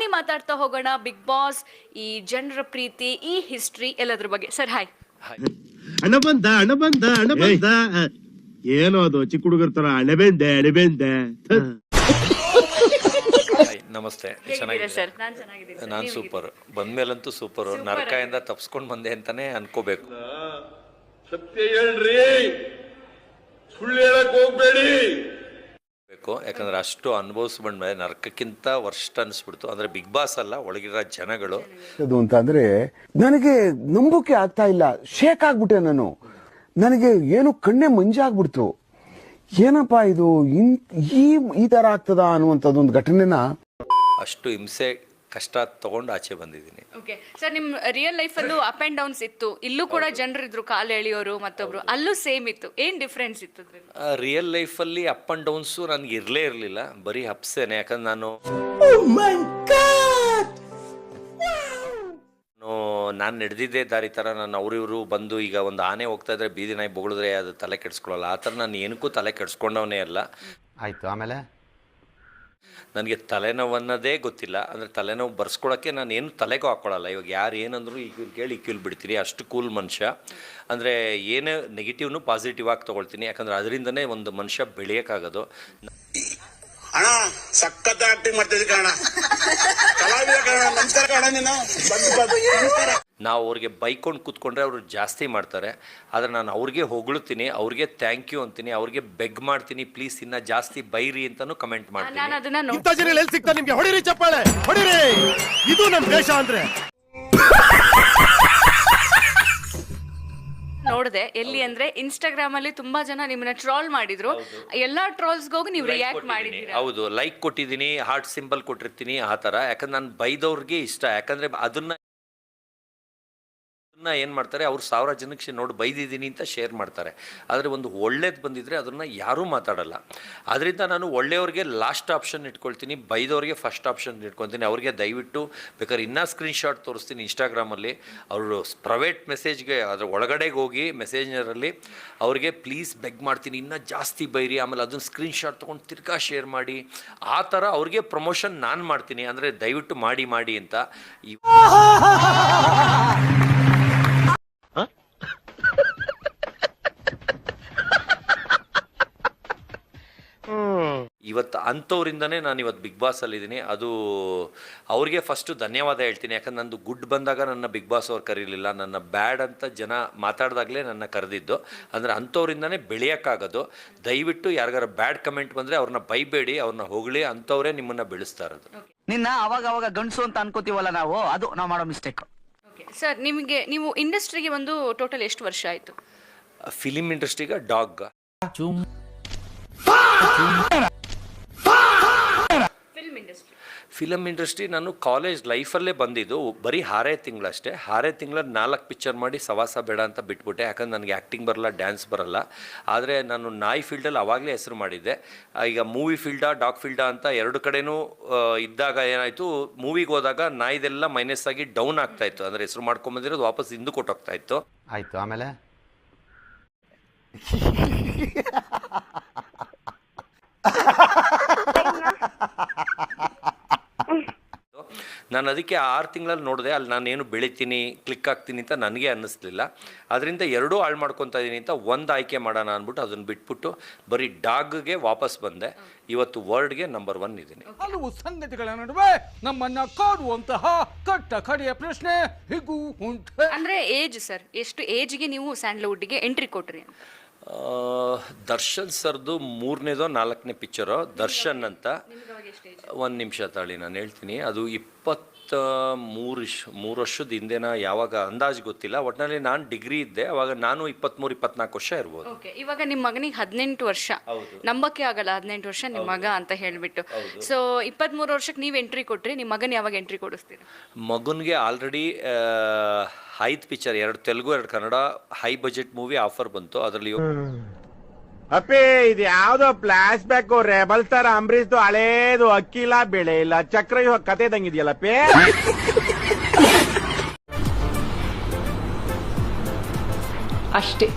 ಬನ್ನಿ ಮಾತಾಡ್ತಾ ಹೋಗೋಣ ಬಿಗ್ ಬಾಸ್, ಈ ಜನರ ಪ್ರೀತಿ, ಈ ಹಿಸ್ಟ್ರಿ ಎಲ್ಲದ್ರ ಬಗ್ಗೆ. Sir hi. ಹಣ ಬಂದ ಏನೋ ಅದು ಚಿಕ್ಕ ಹುಡುಗರ ತರ ಅಣಬೆಂದೆ. ನಮಸ್ತೆ. ಸರ್ ನಾನು ಚೆನ್ನಾಗಿದ್ದೀನಿ. ನಾನ್ ಸೂಪರ್. ಬಂದ್ಮೇಲಂತೂ ಸೂಪರ್. ನರಕದಿಂದ ತಪ್ಸ್ಕೊಂಡ್ ಬಂದೆ ಅಂತಾನೆ ಅನ್ಕೋಬೇಕು. ಸತ್ಯ ಹೇಳ್ರಿ, ಸುಳ್ಳು ಹೇಳಕ್ ಹೋಗ್ಬೇಡಿ. ಯಾಕಂದ್ರೆ ಅಷ್ಟು ಅನುಭವಿಸ್ಬಂಡ್ಮೇಲೆ ನರಕಕ್ಕಿಂತ ವರ್ಷ ಅನ್ಸ್ಬಿಡ್ತು. ಅಂದ್ರೆ ಬಿಗ್ ಬಾಸ್ ಅಲ್ಲ, ಒಳಗಿರೋ ಜನಗಳು ಅಂತ ಅಂದ್ರೆ ನನಗೆ ನಂಬೋಕೆ ಆಗ್ತಾ ಇಲ್ಲ. ಶೇಕ್ ಆಗ್ಬಿಟ್ಟೆ ನಾನು. ನನಗೆ ಏನು ಕಣ್ಣೆ ಮಂಜಾಗ್ಬಿಡ್ತು. ಏನಪ್ಪಾ ಇದು ಈ ತರ ಆಗ್ತದ ಅನ್ನುವಂಥದ್ದು ಒಂದು ಘಟನೆನ ಅಷ್ಟು ಹಿಂಸೆ ಕಷ್ಟ ತಗೊಂಡು ಆಚೆ ಬಂದಿದ್ದೀನಿ. ಓಕೆ ಸರ್, ನಿಮ್ ರಿಯಲ್ ಲೈಫ್ ಅಲ್ಲೂ ಅಪ್ ಅಂಡ್ ಡೌನ್ಸ್ ಇತ್ತು. ಇಲ್ಲೂ ಕೂಡ ಜನರಿದ್ರು, ಕಾಲು ಎಳೆಯೋರು, ಮತ್ತೊಬ್ರು. ಅಲ್ಲೂ ಸೇಮ್ ಇತ್ತು. ಏನ್ ಡಿಫ್ರೆನ್ಸ್ ಇತ್ತು? ರಿಯಲ್ ಲೈಫ್ ಅಲ್ಲಿ ಅಪ್ ಅಂಡ್ ಡೌನ್ಸು ನನ್ಗೆ ಇರ್ಲೇ ಇರ್ಲಿಲ್ಲ, ಬರೀ ಅಪ್ಸೇನೆ. ಯಾಕಂದ್ರೆ ನಾನು ನಡೆದಿದ್ದೇ ದಾರಿ ಥರ. ನಾನು ಅವ್ರಿವರು ಬಂದು ಈಗ ಒಂದು ಆನೆ ಹೋಗ್ತಾ ಇದ್ರೆ ಬೀದಿ ನಾಯಿ ಬೊಗಳಿದ್ರೆ ಅದು ತಲೆ ಕೆಡಿಸ್ಕೊಳ್ಳಲ್ಲ. ಆ ಥರ ನಾನು ಏನಕ್ಕೂ ತಲೆ ಕೆಡಿಸ್ಕೊಂಡವನೇ ಅಲ್ಲ. ಆಯಿತು. ಆಮೇಲೆ ನನಗೆ ತಲೆನೋವನ್ನೋದೇ ಗೊತ್ತಿಲ್ಲ. ಅಂದರೆ ತಲೆನೋವು ಬರ್ಸ್ಕೊಳಕ್ಕೆ ನಾನು ಏನು ತಲೆಗೂ ಹಾಕ್ಕೊಳ್ಳಲ್ಲ. ಇವಾಗ ಯಾರು ಏನಂದ್ರು ಈಗ ಕೇಳಿ ಕೀಲ್ ಬಿಡ್ತೀನಿ. ಅಷ್ಟು ಕೂಲ್ ಮನುಷ್ಯ. ಅಂದರೆ ಏನೇ ನೆಗೆಟಿವ್ನು ಪಾಸಿಟಿವ್ ಆಗಿ ತೊಗೊಳ್ತೀನಿ. ಯಾಕಂದರೆ ಅದರಿಂದನೇ ಒಂದು ಮನುಷ್ಯ ಬೆಳೆಯೋಕ್ಕಾಗೋದು. ಅಣ್ಣ ಸಖತ್ ಆಕ್ಟಿಂಗ್ ಮಾಡ್ತಿದ್ದೆ ಕಣ, ಕಲಾವಿದ ಕಣ, ನಮಸ್ಕಾರ ಕಣ. ನೀನು ನಾವು ಅವ್ರಿಗೆ ಬೈಕೊಂಡು ಕೂತ್ಕೊಂಡ್ರೆ ಅವರು ಜಾಸ್ತಿ ಮಾಡ್ತಾರೆ. ಆದರೆ ನಾನು ಅವ್ರಿಗೆ ಹೊಗಳುತ್ತೀನಿ, ಅವ್ರಿಗೆ ಥ್ಯಾಂಕ್ ಯು ಅಂತೀನಿ, ಅವ್ರಿಗೆ ಬೆಗ್ ಮಾಡ್ತೀನಿ, ಪ್ಲೀಸ್ ಇನ್ನ ಜಾಸ್ತಿ ಬೈರಿ ಅಂತಾನು ಕಮೆಂಟ್ ಮಾಡ್ತೀನಿ. ಇಂಥ ಜನ ಎಲ್ಲಿ ಸಿಗ್ತಾರೆ ನಿಮ್ಗೆ? ಹೊಡಿರಿ ಚಪ್ಪಾಳೆ, ಹೊಡಿರಿ. ಇದು ನಮ್ಮ ದೇಶ ಅಂದ್ರೆ. ನೋಡಿದೆ ಎಲ್ಲಿ ಅಂದ್ರೆ ಇನ್ಸ್ಟಾಗ್ರಾಮ್ ಅಲ್ಲಿ ತುಂಬಾ ಜನ ನಿಮ್ಮನ್ನ ಟ್ರೋಲ್ ಮಾಡಿದ್ರು. ಎಲ್ಲಾ ಟ್ರೋಲ್ಸ್ ಹೋಗಿ ನೀವು ರಿಯಾಕ್ಟ್ ಮಾಡಿದ್ದೀರಿ. ಹೌದು, ಲೈಕ್ ಕೊಟ್ಟಿದ್ದೀನಿ, ಹಾರ್ಟ್ ಸಿಂಬಲ್ ಕೊಟ್ಟಿರ್ತೀನಿ, ಆ ಥರ. ಯಾಕಂದ್ರೆ ನಾನು ಬೈದವ್ರಿಗೆ ಇಷ್ಟ. ಯಾಕಂದ್ರೆ ಅದನ್ನ ಏನು ಮಾಡ್ತಾರೆ, ಅವ್ರು 1000 ಜನಕ್ಕೆ ನೋಡಿ ಬೈದಿದ್ದೀನಿ ಅಂತ ಶೇರ್ ಮಾಡ್ತಾರೆ. ಆದರೆ ಒಂದು ಒಳ್ಳೇದು ಬಂದಿದ್ರೆ ಅದನ್ನು ಯಾರೂ ಮಾತಾಡಲ್ಲ. ಅದರಿಂದ ನಾನು ಒಳ್ಳೆಯವ್ರಿಗೆ ಲಾಸ್ಟ್ ಆಪ್ಷನ್ ಇಟ್ಕೊಳ್ತೀನಿ, ಬೈದವ್ರಿಗೆ ಫಸ್ಟ್ ಆಪ್ಷನ್ ಇಟ್ಕೊಳ್ತೀನಿ. ಅವ್ರಿಗೆ ದಯವಿಟ್ಟು ಬೇಕಾದ್ರೆ ಇನ್ನೂ ಸ್ಕ್ರೀನ್ಶಾಟ್ ತೋರಿಸ್ತೀನಿ ಇನ್ಸ್ಟಾಗ್ರಾಮಲ್ಲಿ. ಅವರು ಪ್ರೈವೇಟ್ ಮೆಸೇಜ್ಗೆ ಅದರ ಒಳಗಡೆಗೆ ಹೋಗಿ ಮೆಸೇಜ್ನಲ್ಲಿ ಅವ್ರಿಗೆ ಪ್ಲೀಸ್ ಬೆಗ್ ಮಾಡ್ತೀನಿ, ಇನ್ನೂ ಜಾಸ್ತಿ ಬೈರಿ, ಆಮೇಲೆ ಅದನ್ನು ಸ್ಕ್ರೀನ್ಶಾಟ್ ತೊಗೊಂಡು ತಿರ್ಗಾ ಶೇರ್ ಮಾಡಿ. ಆ ಥರ ಅವ್ರಿಗೆ ಪ್ರಮೋಷನ್ ನಾನು ಮಾಡ್ತೀನಿ. ಅಂದರೆ ದಯವಿಟ್ಟು ಮಾಡಿ ಅಂತ. ಇವತ್ತು ಅಂಥವ್ರಿಂದನೇ ನಾನು ಇವತ್ತು ಬಿಗ್ ಬಾಸಲ್ಲಿದ್ದೀನಿ. ಅದು ಅವ್ರಿಗೆ ಫಸ್ಟು ಧನ್ಯವಾದ ಹೇಳ್ತೀನಿ. ಯಾಕಂದ್ರೆ ನಂದು ಗುಡ್ ಬಂದಾಗ ನನ್ನ ಬಿಗ್ ಬಾಸ್ ಅವ್ರು ಕರೀಲಿಲ್ಲ, ನನ್ನ ಬ್ಯಾಡ್ ಅಂತ ಜನ ಮಾತಾಡಿದಾಗಲೇ ನನ್ನ ಕರೆದಿದ್ದು. ಅಂದರೆ ಅಂಥವ್ರಿಂದನೇ ಬೆಳೆಯೋಕ್ಕಾಗೋದು. ದಯವಿಟ್ಟು ಯಾರಿಗಾರ ಬ್ಯಾಡ್ ಕಮೆಂಟ್ ಬಂದರೆ ಅವ್ರನ್ನ ಬೈಬೇಡಿ, ಅವ್ರನ್ನ ಹೊಗಳಿ. ಅಂಥವ್ರೇ ನಿಮ್ಮನ್ನು ಬೆಳೆಸ್ತಾ ಇರೋದು. ನಿನ್ನ ಅವಾಗ ಗಂಡಸು ಅಂತ ಅನ್ಕೋತೀವಲ್ಲ ನಾವು, ಅದು ನಾವು ಮಾಡೋ ಮಿಸ್ಟೇಕ್. ಸರ್, ನಿಮಗೆ ನೀವು ಇಂಡಸ್ಟ್ರಿಗೆ ಒಂದು ಟೋಟಲ್ ಎಷ್ಟು ವರ್ಷ ಆಯಿತು? ಫಿಲಿಮ್ ಇಂಡಸ್ಟ್ರಿಗೆ ಡಾಗ್. ಫಿಲಮ್ ಇಂಡಸ್ಟ್ರಿ ನಾನು ಕಾಲೇಜ್ ಲೈಫಲ್ಲೇ ಬಂದಿದ್ದು. ಬರೀ 6 ತಿಂಗಳಷ್ಟೇ. 6 ತಿಂಗಳಲ್ಲಿ 4 ಪಿಕ್ಚರ್ ಮಾಡಿ ಸವಾಸ ಬೇಡ ಅಂತ ಬಿಟ್ಬಿಟ್ಟೆ. ಯಾಕಂದ್ರೆ ನನಗೆ ಆ್ಯಕ್ಟಿಂಗ್ ಬರಲ್ಲ, ಡ್ಯಾನ್ಸ್ ಬರಲ್ಲ. ಆದರೆ ನಾನು ನಾಯಿ ಫೀಲ್ಡಲ್ಲಿ ಆವಾಗಲೇ ಹೆಸರು ಮಾಡಿದ್ದೆ. ಈಗ ಮೂವಿ ಫೀಲ್ಡಾ ಡಾಗ್ ಫೀಲ್ಡಾ ಅಂತ ಎರಡು ಕಡೆನೂ ಇದ್ದಾಗ ಏನಾಯಿತು, ಮೂವಿಗೆ ಹೋದಾಗ ನಾಯಿದೆಲ್ಲ ಮೈನಸ್ ಆಗಿ ಡೌನ್ ಆಗ್ತಾಯಿತ್ತು. ಅಂದರೆ ಹೆಸರು ಮಾಡ್ಕೊಂಬಂದಿರೋದು ವಾಪಸ್ ಹಿಂದೆ ಕೊಟ್ಟೋಗ್ತಾಯಿತ್ತು. ಆಯಿತು. ಆಮೇಲೆ ನಾನು ಅದಕ್ಕೆ 6 ತಿಂಗಳಲ್ಲಿ ನೋಡಿದೆ. ಅಲ್ಲಿ ನಾನೇನು ಬೆಳಿತೀನಿ, ಕ್ಲಿಕ್ ಆಗ್ತೀನಿ ಅಂತ ನನಗೆ ಅನ್ನಿಸ್ಲಿಲ್ಲ. ಅದರಿಂದ ಎರಡೂ ಹಾಳು ಮಾಡ್ಕೊತಾ ಇದ್ದೀನಿ ಅಂತ ಒಂದು ಆಯ್ಕೆ ಮಾಡೋಣ ಅಂದ್ಬಿಟ್ಟು ಅದನ್ನು ಬಿಟ್ಬಿಟ್ಟು ಬರೀ ಡಾಗ್ಗೆ ವಾಪಸ್ ಬಂದೆ. ಇವತ್ತು ವರ್ಲ್ಡ್ಗೆ ನಂಬರ್ 1 ಇದ್ದೀನಿ. ಹಲವು ಸಂಗತಿಗಳ ನಡುವೆ ನಮ್ಮನ್ನ ಕಾಡುವಂತಹ ಕಟ್ಟ ಕಡೆಯ ಪ್ರಶ್ನೆ ಹೀಗೂ ಉಂಟು. ಅಂದ್ರೆ ಏಜ್ ಸರ್, ಎಷ್ಟು ಏಜ್ಗೆ ನೀವು ಸ್ಯಾಂಡಲ್ವುಡ್ಗೆ ಎಂಟ್ರಿ ಕೊಟ್ರಿ? ದರ್ಶನ್ ಸರ್ದು 3ನೇದೋ 4ನೇ ಪಿಕ್ಚರು ದರ್ಶನ್ ಅಂತ. 1 ನಿಮಿಷ ತಾಳಿ ನಾನು ಹೇಳ್ತೀನಿ. ಅದು 23 ವರ್ಷದ ಹಿಂದೆನ ಯಾವಾಗ ಅಂದಾಜು ಗೊತ್ತಿಲ್ಲ. ಒಟ್ಟಿನಲ್ಲಿ ನಾನು ಡಿಗ್ರಿ ಇದ್ದೆ ಅವಾಗ. ನಾನು 23-24 ವರ್ಷ ಇರ್ಬೋದು. ಇವಾಗ ನಿಮ್ಮ ಮಗನಿಗೆ 18 ವರ್ಷ. ನಂಬಕ್ಕೆ ಆಗಲ್ಲ 18 ವರ್ಷ ನಿಮ್ಮ ಮಗ ಅಂತ ಹೇಳ್ಬಿಟ್ಟು. ಸೊ 23 ವರ್ಷಕ್ಕೆ ನೀವು ಎಂಟ್ರಿ ಕೊಟ್ರಿ, ನಿಮ್ಮ ಮಗನ ಯಾವಾಗ ಎಂಟ್ರಿ ಕೊಡಿಸ್ತೀರಾ? ಮಗನಿಗೆ already 5 picture, 2 Telugu 2 Kannada high budget movie offer ಬಂತು. ಅದರಲ್ಲಿ ಅಪ್ಪೇ ಇದು ಯಾವ್ದೋ ಫ್ಲಾಶ್ ಬ್ಯಾಕ್ ರೆಬಲ್ ತರ ಅಂಬರೀಶ್ ಹಳೇದು, ಅಕ್ಕಿಲ್ಲ ಬೆಳೆ ಇಲ್ಲ, ಚಕ್ರವ್ಯೂಹ ಕತೆ ತಂಗಿದ್ಯಲ್ಲಪ್ಪೇ. ಅಷ್ಟೇ.